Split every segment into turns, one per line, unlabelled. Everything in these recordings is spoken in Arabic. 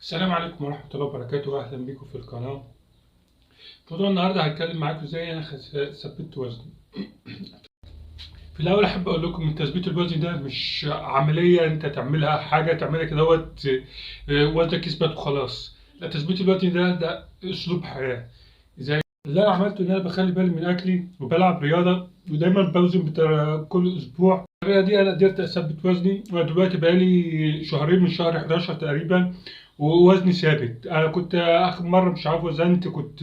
السلام عليكم ورحمة الله وبركاته، أهلا بيكم في القناة. موضوع النهاردة هتكلم معاكم ازاي أنا ثبت وزني. في الأول أحب أقول لكم إن تثبيت الوزن ده مش عملية أنت تعملها حاجة تعملها كده وزنك يثبت وخلاص. لا، تثبيت الوزن ده أسلوب حياة. زي اللي أنا عملته إن أنا بخلي بالي من أكلي وبلعب رياضة ودايما بوزن كل أسبوع. الطريقة دي أنا قدرت أثبت وزني، وأنا دلوقتي بقالي شهرين من شهر 11 تقريبا ووزني ثابت. أنا كنت آخر مرة مش عارف وزنت كنت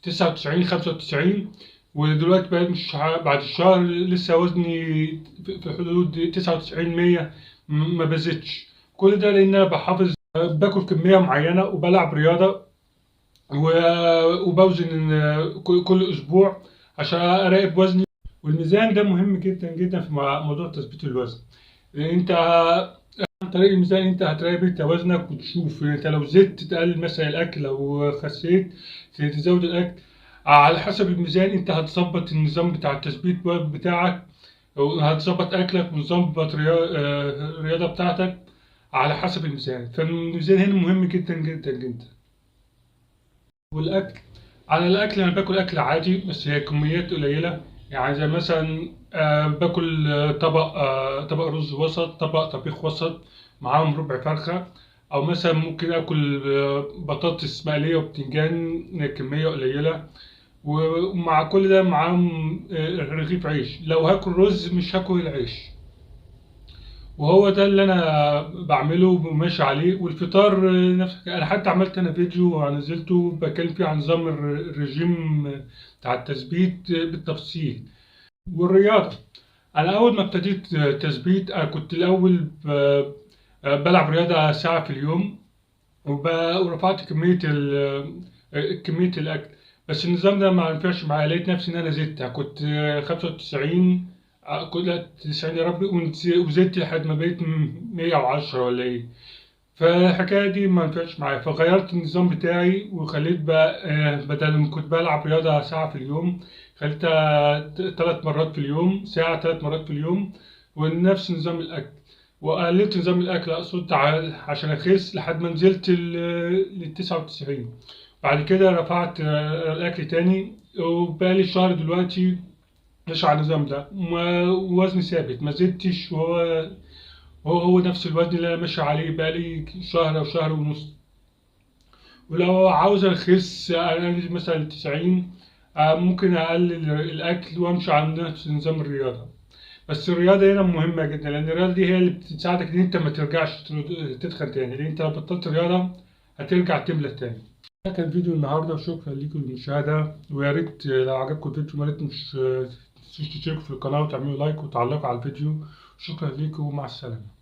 99 95، ودلوقتي بقيت مش بعد الشهر لسه وزني في حدود 99 100، ما بزيدش. كل ده لأن أنا بحافظ، باكل كمية معينة وبلعب رياضة وبوزن كل أسبوع عشان أراقب وزني. والميزان ده مهم جدا جدا في موضوع تثبيت الوزن. انت عن طريق الميزان انت هتراقب انت وزنك وتشوف انت لو زدت تقلل مثلا الاكل، لو خسيت تزود الاكل. على حسب الميزان انت هتظبط النظام بتاع التثبيت بتاعك، وهتظبط اكلك وتظبط الرياضه بتاعتك على حسب الميزان. فالميزان هنا مهم جدا جدا جدا. والاكل، على الاكل انا باكل اكل عادي بس هي كميات قليله. يعني زي مثلا باكل طبق رز وسط، طبق طبيخ وسط معاهم ربع فرخه، او مثلا ممكن اكل بطاطس مقليه وبتنجان كميه قليله، ومع كل ده معاهم رغيف عيش. لو هاكل رز مش هاكل العيش. وهو ده اللي انا بعمله وماشي عليه. والفطار نفس انا حتى عملت انا فيديو ونزلته بتكلم فيه عن نظام الرجيم بتاع التثبيت بالتفصيل. والرياضة، انا اول ما ابتديت تثبيت انا كنت الاول بلعب رياضة ساعة في اليوم، ورفعت كمية الاكل. بس النظام ده ما نفعش معايا، لقيت نفسي ان انا زدت. كنت 95، كل 90 يا ربي، وزدت لحد ما بقيت 110 ولا ايه. فالحكايه دي ما نفعش معايا، فغيرت النظام بتاعي وخليت بقى بدل ما كنت بلعب رياضه ساعه في اليوم خليتها 3 مرات في اليوم، ساعه 3 مرات في اليوم. ونفس نظام الاكل، وقللت نظام الاكل اقصد عشان اخس لحد ما نزلت ل 99. بعد كده رفعت الاكل تاني، وبقالي شهر دلوقتي ماشي على النظام ده ووزني ثابت ما زدتش. هو نفس الوزن اللي انا ماشي عليه بقالي شهر او شهر ونص. ولو عاوز اخس انا مثلا 90، ممكن اقلل الاكل وامشي على نفس نظام الرياضه. بس الرياضه هنا مهمه جدا، لان الرياضه دي هي اللي بتساعدك ان انت ما ترجعش تتخن تاني، لان انت لو بطلت رياضه هترجع تملى تاني. ده كان فيديو النهارده، وشكرا ليكم للمشاهده. ويا ريت لو عجبكم الفيديو ما ريت مش تشتركوا في القناه وتعملوا لايك وتعلقوا على الفيديو. شكرا ليكم ومع السلامه.